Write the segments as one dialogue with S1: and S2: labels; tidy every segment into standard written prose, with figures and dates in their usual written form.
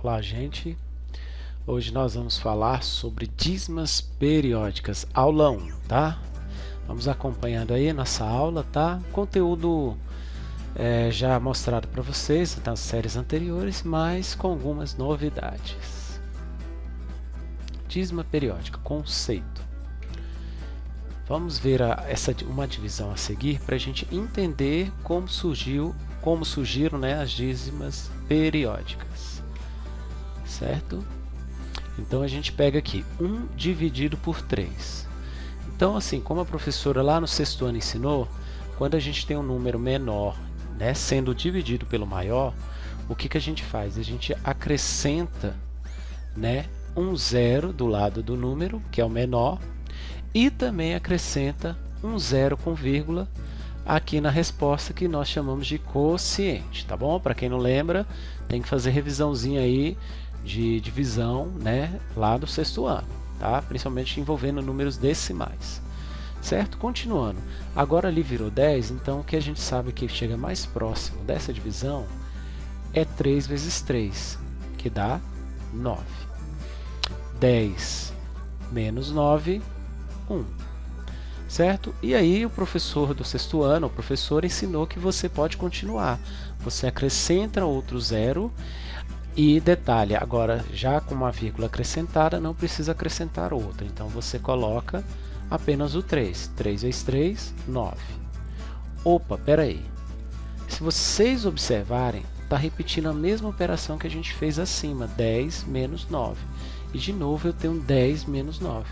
S1: Olá, gente. Hoje nós vamos falar sobre dízimas periódicas, aula 1, tá? Vamos acompanhando aí nossa aula, tá? Conteúdo já mostrado para vocês nas séries anteriores, mas com algumas novidades. Dízima periódica, conceito. Vamos ver uma divisão a seguir para a gente entender como surgiram, né, as dízimas periódicas, certo? Então a gente pega aqui 1 dividido por 3. Então, assim, como a professora lá no sexto ano ensinou, quando a gente tem um número menor, né, sendo dividido pelo maior, o que a gente faz? A gente acrescenta, né, um zero do lado do número, que é o menor, e também acrescenta um zero com vírgula aqui na resposta, que nós chamamos de quociente, tá bom? Para quem não lembra, tem que fazer revisãozinha aí de divisão, né, lá do sexto ano, tá? Principalmente envolvendo números decimais, certo? Continuando, agora ali virou 10, então o que a gente sabe que chega mais próximo dessa divisão é 3 vezes 3, que dá 9. 10 menos 9, 1. Certo? E aí o professor do sexto ano, o professor ensinou que você pode continuar. Você acrescenta outro zero e detalhe, agora já com uma vírgula acrescentada não precisa acrescentar outra. Então você coloca apenas o 3. 3 vezes 3, 9. Opa, peraí. Se vocês observarem, está repetindo a mesma operação que a gente fez acima, 10 menos 9. E de novo eu tenho 10 menos 9,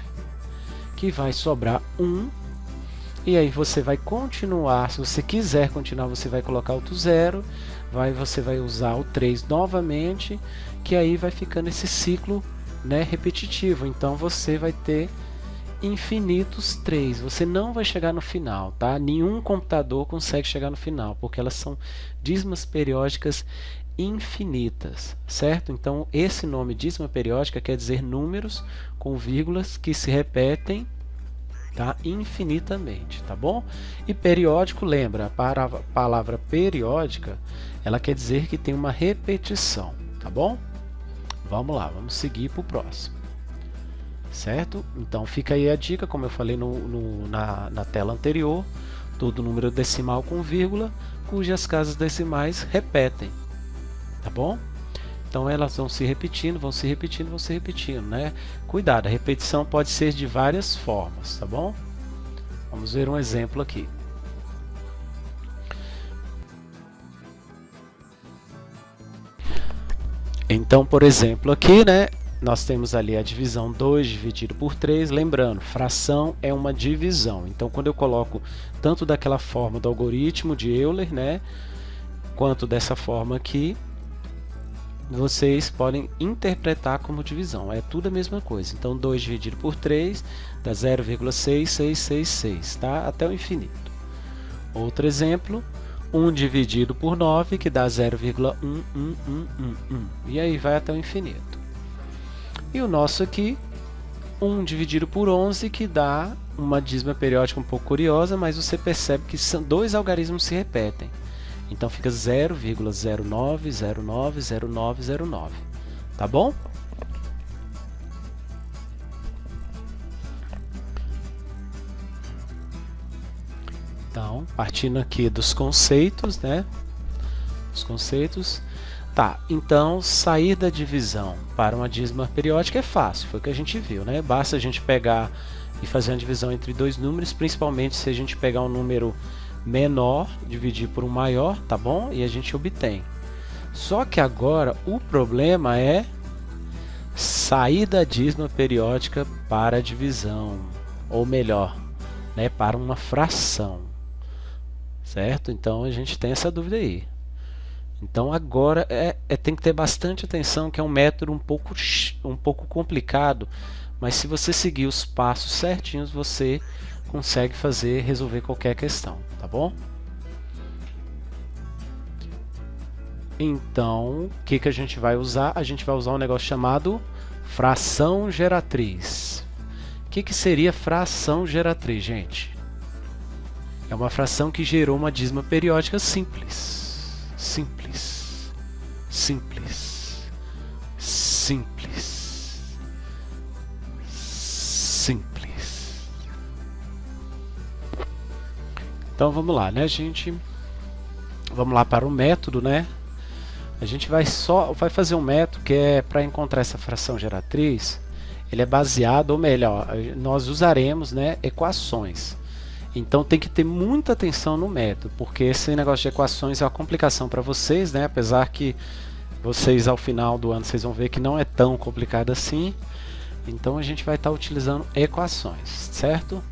S1: que vai sobrar 1. E aí você vai continuar, se você quiser continuar, você vai colocar outro zero, você vai usar o 3 novamente, que aí vai ficando esse ciclo, né, repetitivo. Então você vai ter infinitos 3, você não vai chegar no final, tá? Nenhum computador consegue chegar no final, porque elas são dízimas periódicas infinitas, certo? Então esse nome dízima periódica quer dizer números com vírgulas que se repetem, tá, infinitamente, tá bom? E periódico, lembra, a palavra periódica, ela quer dizer que tem uma repetição, tá bom? Vamos lá, vamos seguir para o próximo, certo? Então fica aí a dica, como eu falei na tela anterior, todo número decimal com vírgula, cujas casas decimais repetem, tá bom? Então elas vão se repetindo, vão se repetindo, vão se repetindo, né? Cuidado, a repetição pode ser de várias formas, tá bom? Vamos ver um exemplo aqui. Então, por exemplo, aqui, né, nós temos ali a divisão 2 dividido por 3, lembrando, fração é uma divisão. Então, quando eu coloco tanto daquela forma do algoritmo de Euler, né, quanto dessa forma aqui, vocês podem interpretar como divisão, é tudo a mesma coisa. Então 2 dividido por 3 dá 0,6666, tá? Até o infinito. Outro exemplo, 1 dividido por 9, que dá 0,11111, e aí vai até o infinito. E o nosso aqui, 1 dividido por 11, que dá uma dízima periódica um pouco curiosa, mas você percebe que são dois algarismos se repetem. Então fica 0,09090909, tá bom? Então, partindo aqui dos conceitos, né? Os conceitos. Tá, então sair da divisão para uma dízima periódica é fácil, foi o que a gente viu, né? Basta a gente pegar e fazer uma divisão entre dois números, principalmente se a gente pegar um número menor, dividir por um maior, tá bom? E a gente obtém. Só que agora o problema é sair da dízima periódica para a divisão, ou melhor, né, para uma fração, certo? Então a gente tem essa dúvida aí. Então agora tem que ter bastante atenção, que é um método um pouco complicado, mas se você seguir os passos certinhos, você consegue resolver qualquer questão, tá bom? Então, o que a gente vai usar? A gente vai usar um negócio chamado fração geratriz. O que seria fração geratriz, gente? É uma fração que gerou uma dízima periódica simples. Simples. Simples. simples. Simples. Então vamos lá, né, gente? Vamos lá para o método, né? A gente vai fazer um método que é para encontrar essa fração geratriz. Ele é baseado, ou melhor, nós usaremos, né, equações. Então tem que ter muita atenção no método, porque esse negócio de equações é uma complicação para vocês, né? Apesar que vocês ao final do ano vocês vão ver que não é tão complicado assim. Então a gente vai estar utilizando equações, certo?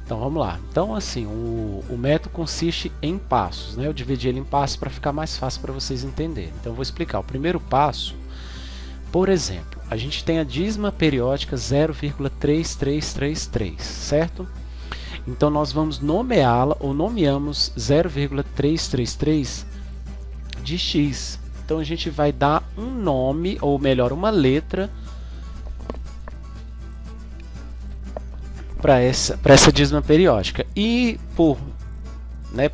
S1: Então vamos lá. Então assim, o método consiste em passos, né? Eu dividi ele em passos para ficar mais fácil para vocês entenderem. Então eu vou explicar. O primeiro passo, por exemplo, a gente tem a dízima periódica 0,3333, certo? Então nós vamos nomeá-la, ou nomeamos 0,333 de x. Então a gente vai dar um nome, ou melhor, uma letra para essa dízima periódica. E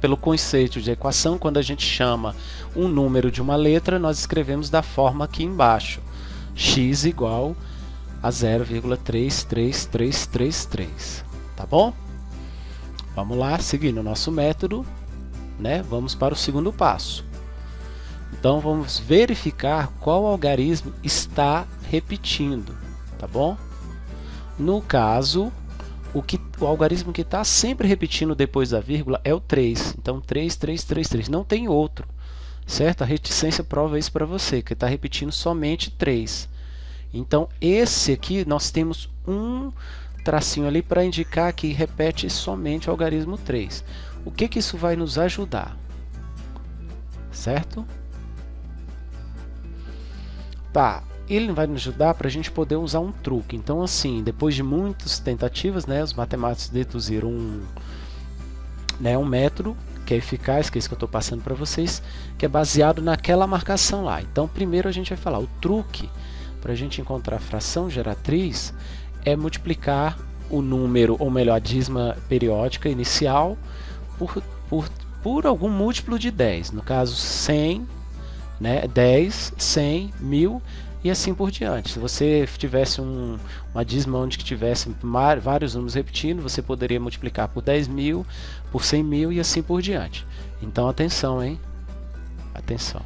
S1: pelo conceito de equação, quando a gente chama um número de uma letra, nós escrevemos da forma aqui embaixo: x igual a 0,33333, tá bom? Vamos lá, seguindo o nosso método, né? Vamos para o segundo passo. Então vamos verificar qual algarismo está repetindo, tá bom? No caso, o algarismo que está sempre repetindo depois da vírgula é o 3. Então 3, 3, 3, 3. Não tem outro, certo? A reticência prova isso para você, que está repetindo somente 3. Então esse aqui nós temos um tracinho ali para indicar que repete somente o algarismo 3. O que isso vai nos ajudar? Certo? Tá, ele vai nos ajudar para a gente poder usar um truque. Então assim, depois de muitas tentativas, né, os matemáticos deduziram um método que é eficaz, que é isso que eu estou passando para vocês, que é baseado naquela marcação lá. Então primeiro a gente vai falar, o truque para a gente encontrar a fração geratriz é multiplicar o número, ou melhor, a dízima periódica inicial por algum múltiplo de 10. No caso, 100, né, 10, 100, 1000 e assim por diante. Se você tivesse uma dízima onde que tivesse vários números repetindo, você poderia multiplicar por 10.000, por 100.000 e assim por diante. Então atenção, hein? Atenção.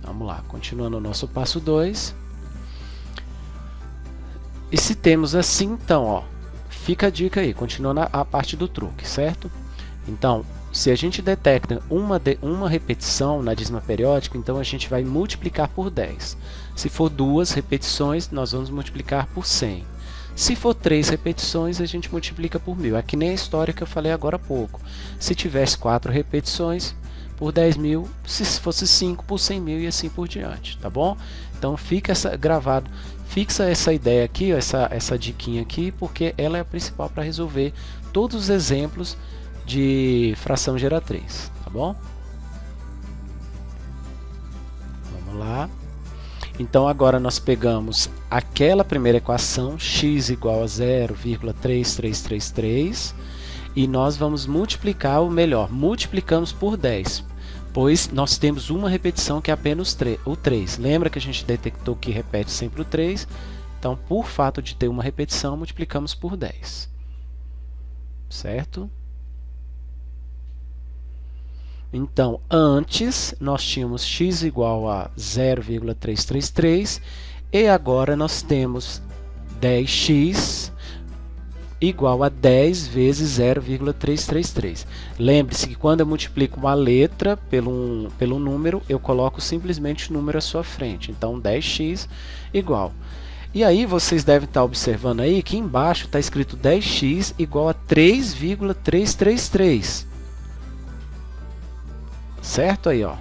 S1: Vamos lá, continuando o nosso passo 2. E se temos assim, então, ó, fica a dica aí, continuando a parte do truque, certo? Então, se a gente detecta uma repetição na dízima periódica, então a gente vai multiplicar por 10. Se for 2 repetições, nós vamos multiplicar por 100. Se for 3 repetições, a gente multiplica por 1000. É que nem a história que eu falei agora há pouco. Se tivesse 4 repetições, por 10.000, se fosse 5 por 100.000 e assim por diante, tá bom? Então fica gravado, fixa essa ideia aqui, ó, essa diquinha aqui, porque ela é a principal para resolver todos os exemplos de fração geratriz, tá bom? Vamos lá. Então agora nós pegamos aquela primeira equação, x igual a 0,3333, e nós vamos multiplicar, ou melhor, multiplicamos por 10, pois nós temos uma repetição que é apenas o 3. Lembra que a gente detectou que repete sempre o 3? Então, por fato de ter uma repetição, multiplicamos por 10. Certo? Então, antes nós tínhamos x igual a 0,333 e agora nós temos 10x igual a 10 vezes 0,333. Lembre-se que quando eu multiplico uma letra pelo número, eu coloco simplesmente o número à sua frente. Então 10x igual. E aí vocês devem estar observando aí que embaixo está escrito 10x igual a 3,333. Certo aí, ó.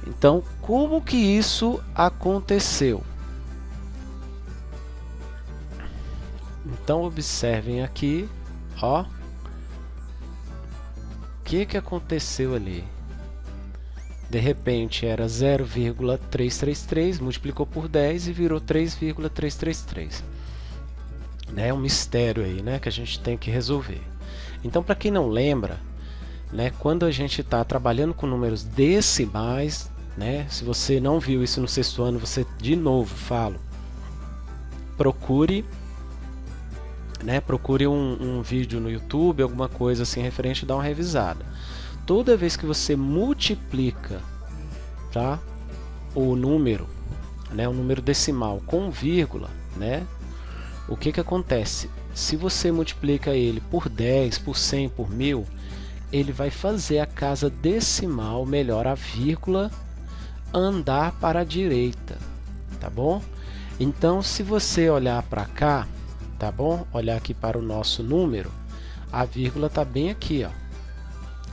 S1: Então, como que isso aconteceu? Então observem aqui, ó, o que aconteceu ali? De repente era 0,333, multiplicou por 10 e virou 3,333. É um mistério aí, né, que a gente tem que resolver. Então, para quem não lembra, né, quando a gente está trabalhando com números decimais, né, se você não viu isso no sexto ano, você de novo falo, procure um vídeo no YouTube, alguma coisa assim referente, dá uma revisada. Toda vez que você multiplica, tá, o número, né, o número decimal com vírgula, né, o que acontece? Se você multiplica ele por 10, por 100, por 1000, ele vai fazer a casa decimal, melhor a vírgula, andar para a direita, tá bom? Então, se você olhar para cá, tá bom? Olhar aqui para o nosso número, a vírgula está bem aqui, ó,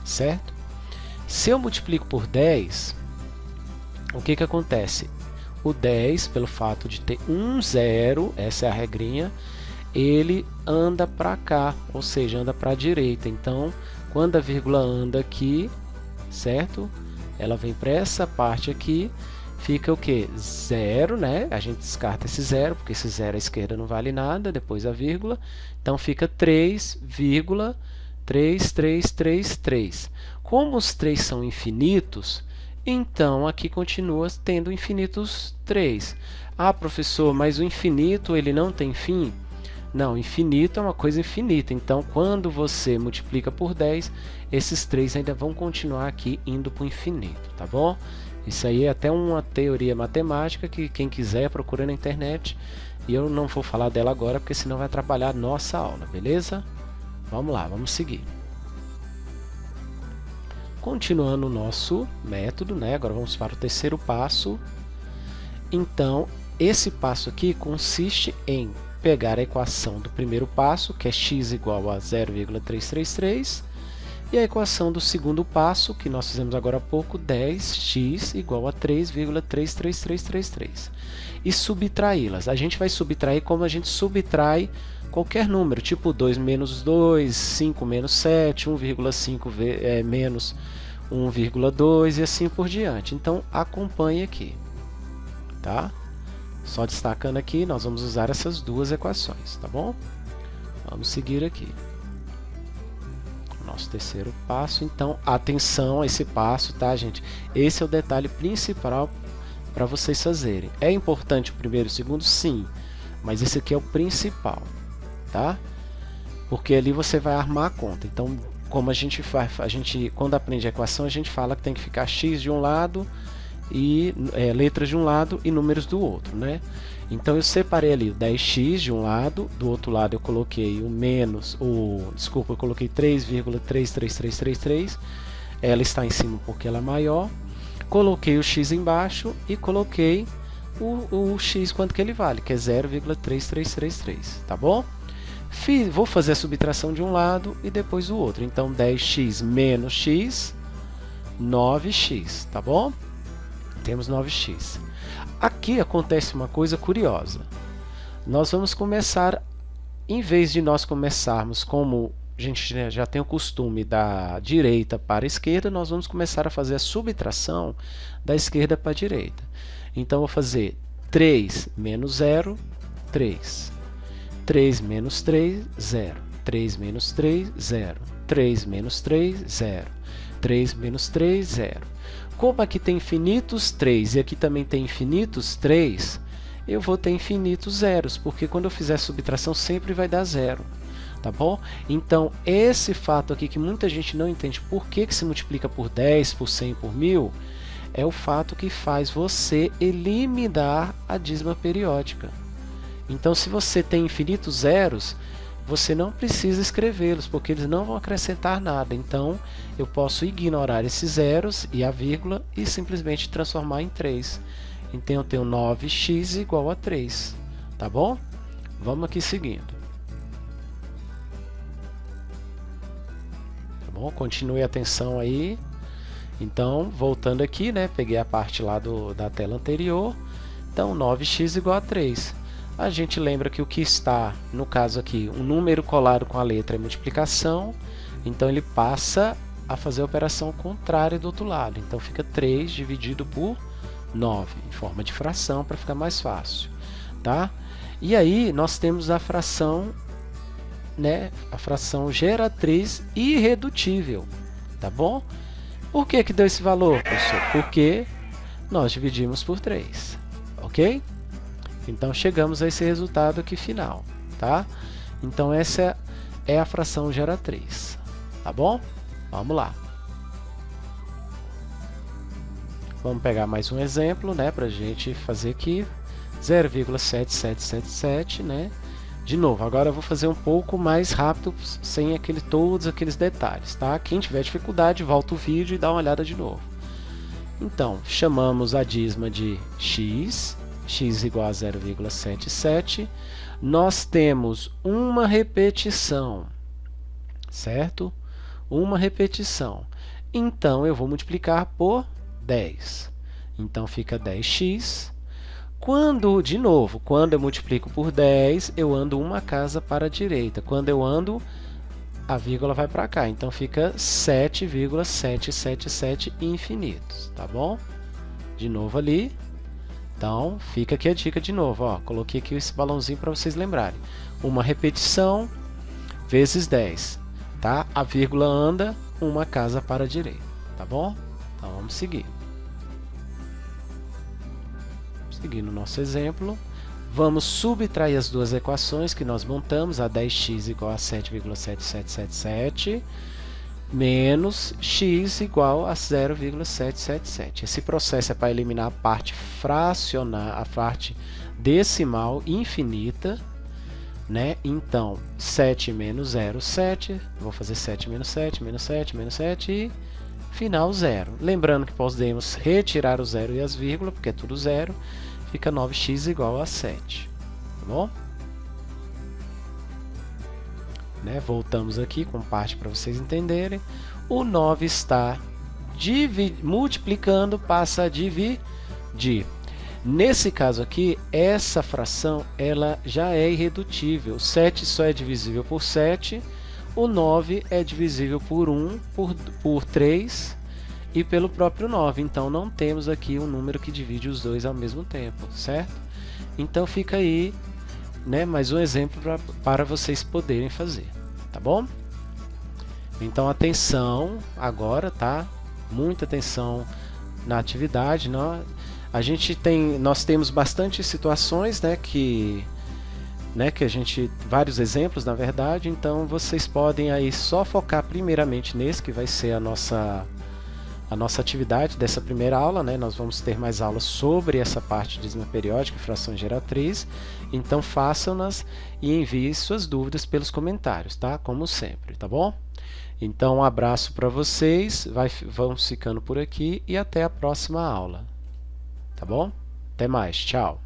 S1: certo? Se eu multiplico por 10, o que acontece? O 10, pelo fato de ter um zero, essa é a regrinha, ele anda para cá, ou seja, anda para a direita. Então, quando a vírgula anda aqui, certo? Ela vem para essa parte aqui, fica o que? Zero, né? A gente descarta esse zero, porque esse zero à esquerda não vale nada, depois a vírgula. Então, fica 3,3333. Como os 3 são infinitos, então aqui continua tendo infinitos 3. Ah, professor, mas o infinito ele não tem fim? Não, infinito é uma coisa infinita. Então, quando você multiplica por 10, esses 3 ainda vão continuar aqui indo para o infinito, tá bom? Isso aí é até uma teoria matemática que quem quiser procura na internet. E eu não vou falar dela agora, porque senão vai atrapalhar a nossa aula, beleza? Vamos lá, vamos seguir. Continuando o nosso método, né? Agora vamos para o terceiro passo. Então, esse passo aqui consiste em pegar a equação do primeiro passo, que é x igual a 0,333, e a equação do segundo passo, que nós fizemos agora há pouco, 10x igual a 3,33333, e subtraí-las. A gente vai subtrair como a gente subtrai qualquer número, tipo 2 menos 2, 5 menos 7, 1,5 menos 1,2 e assim por diante. Então, acompanhe aqui, tá? Só destacando aqui, nós vamos usar essas duas equações, tá bom? Vamos seguir aqui. Nosso terceiro passo, então, atenção a esse passo, tá, gente? Esse é o detalhe principal para vocês fazerem. É importante o primeiro e o segundo? Sim, mas esse aqui é o principal, tá? Porque ali você vai armar a conta. Então, como a gente faz, quando aprende a equação, a gente fala que tem que ficar x de um lado e letras de um lado e números do outro, né? Então eu separei ali o 10x de um lado, do outro lado eu coloquei o menos, desculpa, eu coloquei 3,33333, ela está em cima porque ela é maior, coloquei o x embaixo e coloquei o x quanto que ele vale, que é 0,3333, tá bom? Vou fazer a subtração de um lado e depois do outro, então 10x menos x, 9x, tá bom? Temos 9x. Aqui acontece uma coisa curiosa. Nós vamos começar, em vez de nós começarmos como a gente já tem o costume da direita para a esquerda, nós vamos começar a fazer a subtração da esquerda para a direita. Então, vou fazer 3 menos 0, 3. 3 menos 3, 0. 3 menos 3, 0. 3 menos 3, 0. 3 menos 3, 0. Como aqui tem infinitos 3 e aqui também tem infinitos 3, eu vou ter infinitos zeros, porque quando eu fizer a subtração sempre vai dar zero, tá bom? Então, esse fato aqui que muita gente não entende por que se multiplica por 10, por 100, por 1000, é o fato que faz você eliminar a dízima periódica. Então, se você tem infinitos zeros, você não precisa escrevê-los, porque eles não vão acrescentar nada. Então, eu posso ignorar esses zeros e a vírgula e simplesmente transformar em 3. Então, eu tenho 9x igual a 3. Tá bom? Vamos aqui seguindo. Tá bom? Continue a atenção aí. Então, voltando aqui, né? Peguei a parte lá da tela anterior. Então, 9x igual a 3. A gente lembra que o que está, no caso aqui, um número colado com a letra é multiplicação, então ele passa a fazer a operação contrária do outro lado. Então fica 3 dividido por 9, em forma de fração, para ficar mais fácil, tá? E aí nós temos a fração, né, a fração geratriz irredutível, tá bom? Por que que deu esse valor, professor? Porque nós dividimos por 3, ok? Então, chegamos a esse resultado aqui final, tá? Então, essa é a fração geratriz, tá bom? Vamos lá. Vamos pegar mais um exemplo, né, para a gente fazer aqui, 0,7777, né? De novo, agora eu vou fazer um pouco mais rápido, sem todos aqueles detalhes, tá? Quem tiver dificuldade, volta o vídeo e dá uma olhada de novo. Então, chamamos a dízima de x igual a 0,77. Nós temos uma repetição, certo? Uma repetição. Então, eu vou multiplicar por 10. Então, fica 10x. De novo, quando eu multiplico por 10, eu ando uma casa para a direita. Quando eu ando, a vírgula vai para cá. Então, fica 7,777 infinitos, tá bom? De novo ali. Então, fica aqui a dica de novo. Ó, coloquei aqui esse balãozinho para vocês lembrarem. Uma repetição vezes 10. Tá? A vírgula anda uma casa para a direita. Tá bom? Então, vamos seguir. Seguindo o nosso exemplo, vamos subtrair as duas equações que nós montamos, a 10x igual a 7,7777, menos x igual a 0,777. Esse processo é para eliminar a parte fracionária, a parte decimal infinita, né? Então, 7 menos 0, 7. Vou fazer 7 menos 7, menos 7, menos 7 e final 0. Lembrando que podemos retirar o 0 e as vírgulas, porque é tudo 0. Fica 9x igual a 7. Tá bom? Né? Voltamos aqui com parte para vocês entenderem. O 9 está multiplicando, passa a dividir. Nesse caso aqui, essa fração ela já é irredutível. 7 só é divisível por 7. O 9 é divisível por 1, por 3 e pelo próprio 9. Então, não temos aqui um número que divide os dois ao mesmo tempo, certo? Então, fica aí, né, mais um exemplo para vocês poderem fazer, tá bom? Então, atenção agora, tá? Muita atenção na atividade. Nós temos bastante situações, né, que a gente, vários exemplos, na verdade. Então, vocês podem aí só focar primeiramente nesse, que vai ser a nossa atividade dessa primeira aula, né? Nós vamos ter mais aulas sobre essa parte de dízima periódica e fração geratriz. Então, façam-nas e enviem suas dúvidas pelos comentários, tá? Como sempre, tá bom? Então, um abraço para vocês, vamos ficando por aqui e até a próxima aula, tá bom? Até mais, tchau!